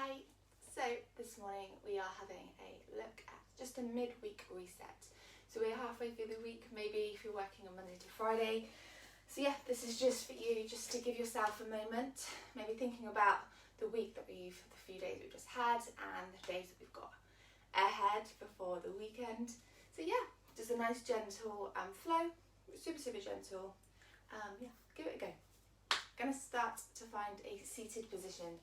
Hi, so this morning we are having a look at just a midweek reset. So we're halfway through the week, maybe if you're working on Monday to Friday. So yeah, this is just for you, just to give yourself a moment, maybe thinking about the week that the few days we've just had and the days that we've got ahead before the weekend. So yeah, just a nice gentle flow, super gentle. Yeah, give it a go. Going to start to find a seated position.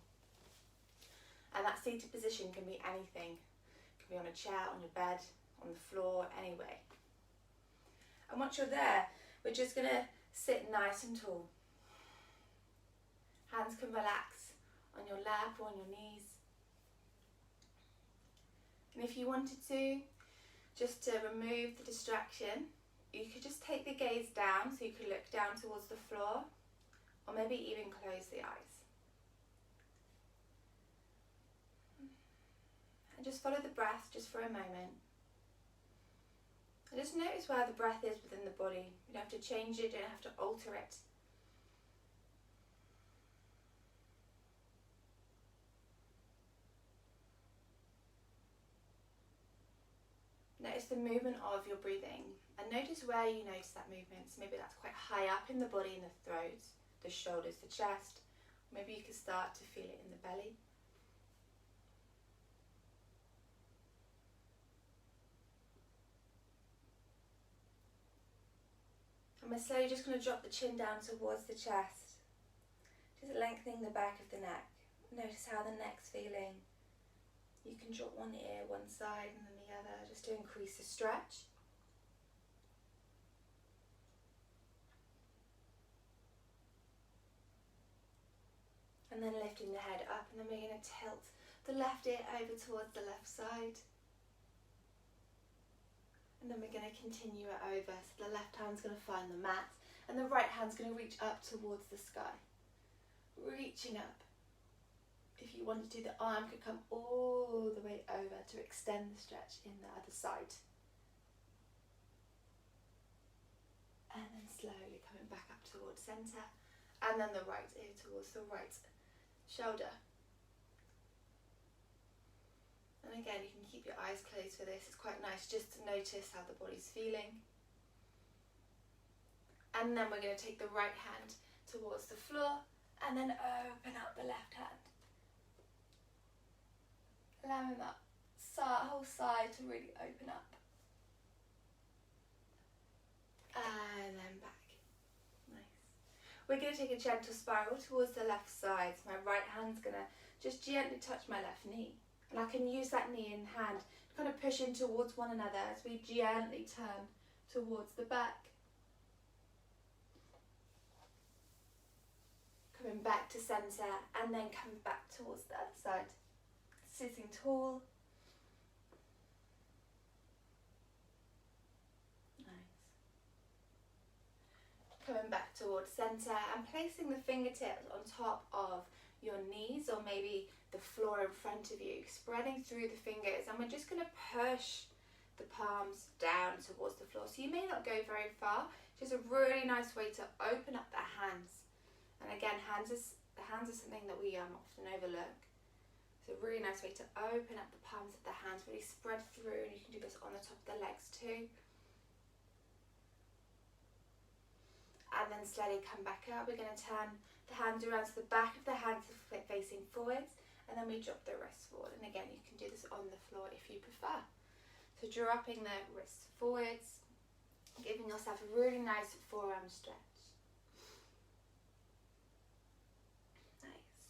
And that seated position can be anything. It can be on a chair, on your bed, on the floor, anyway. And once you're there, we're just going to sit nice and tall. Hands can relax on your lap or on your knees. And if you wanted to, just to remove the distraction, you could just take the gaze down, so you could look down towards the floor, or maybe even close the eyes. And just follow the breath just for a moment. And just notice where the breath is within the body. You don't have to change it, you don't have to alter it. Notice the movement of your breathing, and notice where you notice that movement. So maybe that's quite high up in the body, in the throat, the shoulders, the chest. Maybe you can start to feel it in the belly. And we're slowly just going to drop the chin down towards the chest, just lengthening the back of the neck. Notice how the neck's feeling. You can drop one ear one side and then the other, just to increase the stretch. And then lifting the head up, and then we're going to tilt the left ear over towards the left side. And then we're going to continue it over. So the left hand's going to find the mat, and the right hand's going to reach up towards the sky. Reaching up. If you wanted to, the arm could come all the way over to extend the stretch in the other side. And then slowly coming back up towards centre, and then the right ear towards the right shoulder. And again, you can keep your eyes closed for this. It's quite nice just to notice how the body's feeling. And then we're going to take the right hand towards the floor and then open up the left hand. Allowing that whole side to really open up. And then back. Nice. We're going to take a gentle spiral towards the left side. So my right hand's going to just gently touch my left knee. And I can use that knee and hand to kind of push in towards one another as we gently turn towards the back. Coming back to centre and then coming back towards the other side. Sitting tall. Nice. Coming back towards centre and placing the fingertips on top of your knees, or maybe the floor in front of you, spreading through the fingers, and we're just going to push the palms down towards the floor. So you may not go very far, just a really nice way to open up the hands. And again, the hands are something that we often overlook. So a really nice way to open up the palms of the hands, really spread through, and you can do this on the top of the legs too. And then slowly come back up. We're going to turn the hands around so the back of the hands are facing forwards, and then we drop the wrists forward. And again, you can do this on the floor if you prefer. So dropping the wrists forwards, giving yourself a really nice forearm stretch. Nice.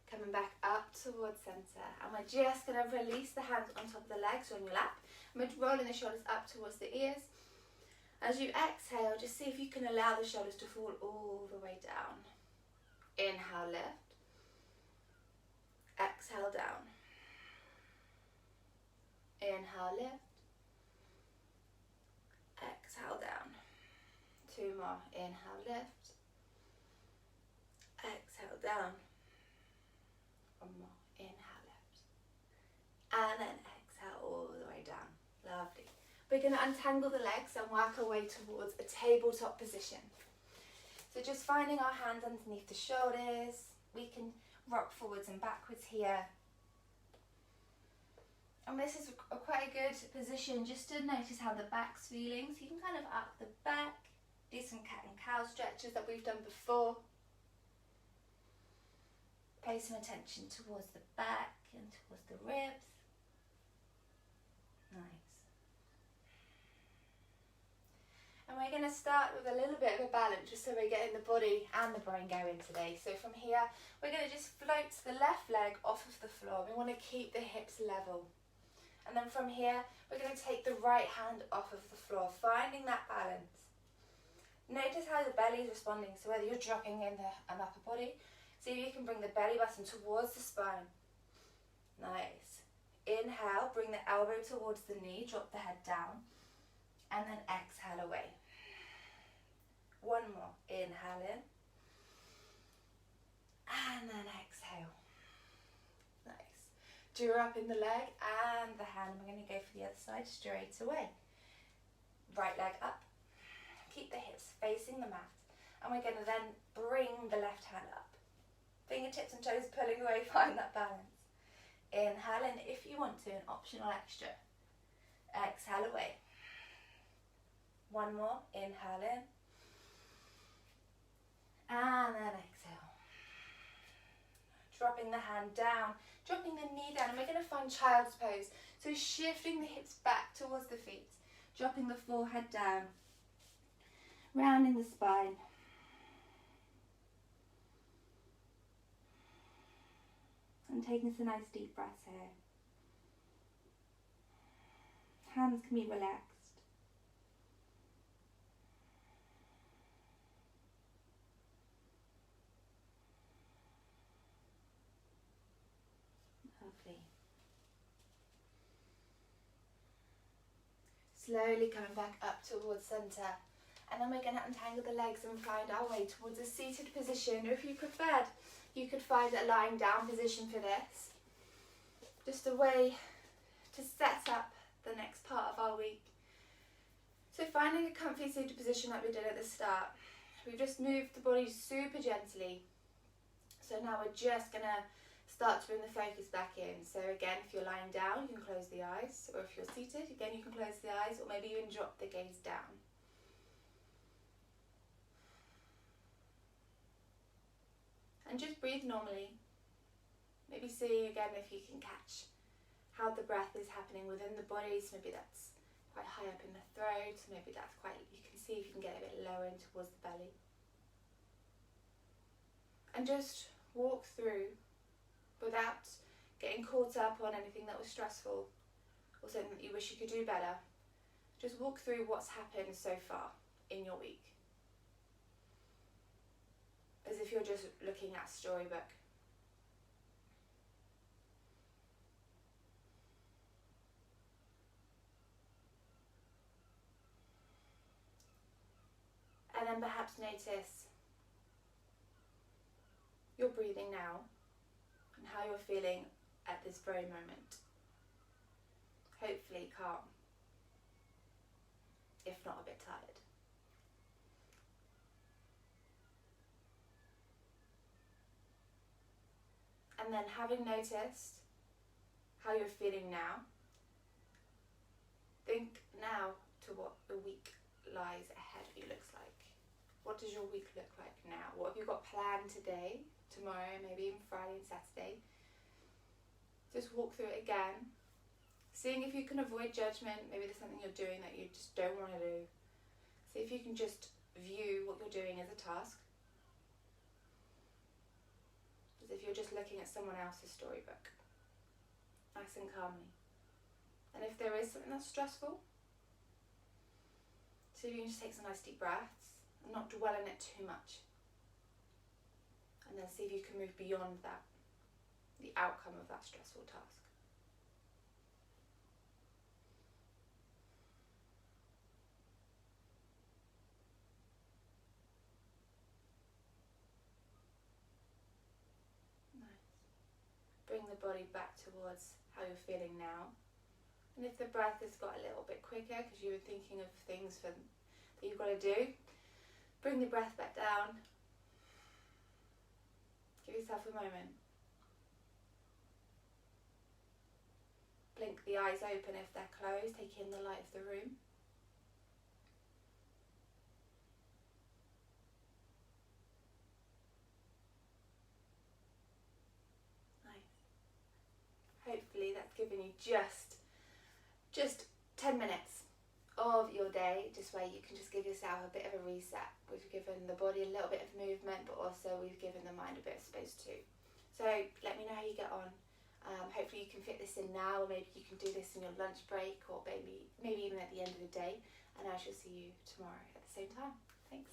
Coming back up towards centre, and we're just going to release the hands on top of the legs or on your lap, and we're rolling the shoulders up towards the ears. As you exhale, just see if you can allow the shoulders to fall all the way down. Inhale, lift. Exhale, down. Inhale, lift. Exhale, down. Two more. Inhale, lift. Exhale, down. One more. Inhale, lift. And then exhale all the way down. Lovely. We're going to untangle the legs and work our way towards a tabletop position. So just finding our hands underneath the shoulders. rock forwards and backwards here. And this is quite a good position just to notice how the back's feeling. So you can kind of up the back, do some cat and cow stretches that we've done before. Pay some attention towards the back and towards the ribs. Nice. And we're going to start with a little bit of a balance just so we're getting the body and the brain going today. So from here, we're going to just float the left leg off of the floor. We want to keep the hips level. And then from here, we're going to take the right hand off of the floor, finding that balance. Notice how the belly is responding. So whether you're dropping in an upper body, see if you can bring the belly button towards the spine. Nice. Inhale, bring the elbow towards the knee, drop the head down. And then exhale away. One more. Inhale in. And then exhale. Nice. Draw up in the leg and the hand. We're going to go for the other side straight away. Right leg up. Keep the hips facing the mat. And we're going to then bring the left hand up. Fingertips and toes pulling away, find that balance. Inhale in if you want to, an optional extra. Exhale away. One more, inhale in. And then exhale. Dropping the hand down, dropping the knee down, and we're going to find child's pose. So shifting the hips back towards the feet, dropping the forehead down, rounding the spine. And taking some nice deep breaths here. Hands can be relaxed. Lovely. Slowly coming back up towards centre. And then we're going to untangle the legs and find our way towards a seated position. Or if you preferred, you could find a lying down position for this. Just a way to set up the next part of our week. So finding a comfy seated position like we did at the start. We've just moved the body super gently. So now we're just going to start to bring the focus back in. So again, if you're lying down, you can close the eyes. Or if you're seated, again, you can close the eyes or maybe even drop the gaze down. And just breathe normally. Maybe see again if you can catch how the breath is happening within the body. So maybe that's quite high up in the throat. Maybe that's quite, you can see if you can get a bit lower in towards the belly. And just walk through without getting caught up on anything that was stressful or something that you wish you could do better. Just walk through what's happened so far in your week. As if you're just looking at a storybook. And then perhaps notice your breathing now and how you're feeling at this very moment. Hopefully calm, if not a bit tired. And then having noticed how you're feeling now, think now to what the week lies ahead of you looks like. What does your week look like now? What have you got planned today, tomorrow, maybe even Friday and Saturday? Just walk through it again, seeing if you can avoid judgment. Maybe there's something you're doing that you just don't want to do. See if you can just view what you're doing as a task. As if you're just looking at someone else's storybook, nice and calmly. And if there is something that's stressful, see if you can just take some nice deep breaths and not dwell on it too much. And then see if you can move beyond that, the outcome of that stressful task. Bring the body back towards how you're feeling now. And if the breath has got a little bit quicker because you were thinking of things that you've got to do, bring the breath back down. Give yourself a moment. blink the eyes open if they're closed, take in the light of the room. Nice. Hopefully that's given you just 10 minutes of your day, just where you can just give yourself a bit of a reset. We've given the body a little bit of movement, but also we've given the mind a bit of space too. So let me know how you get on. Hopefully you can fit this in now, or maybe you can do this in your lunch break, or maybe even at the end of the day, and I shall see you tomorrow at the same time. Thanks.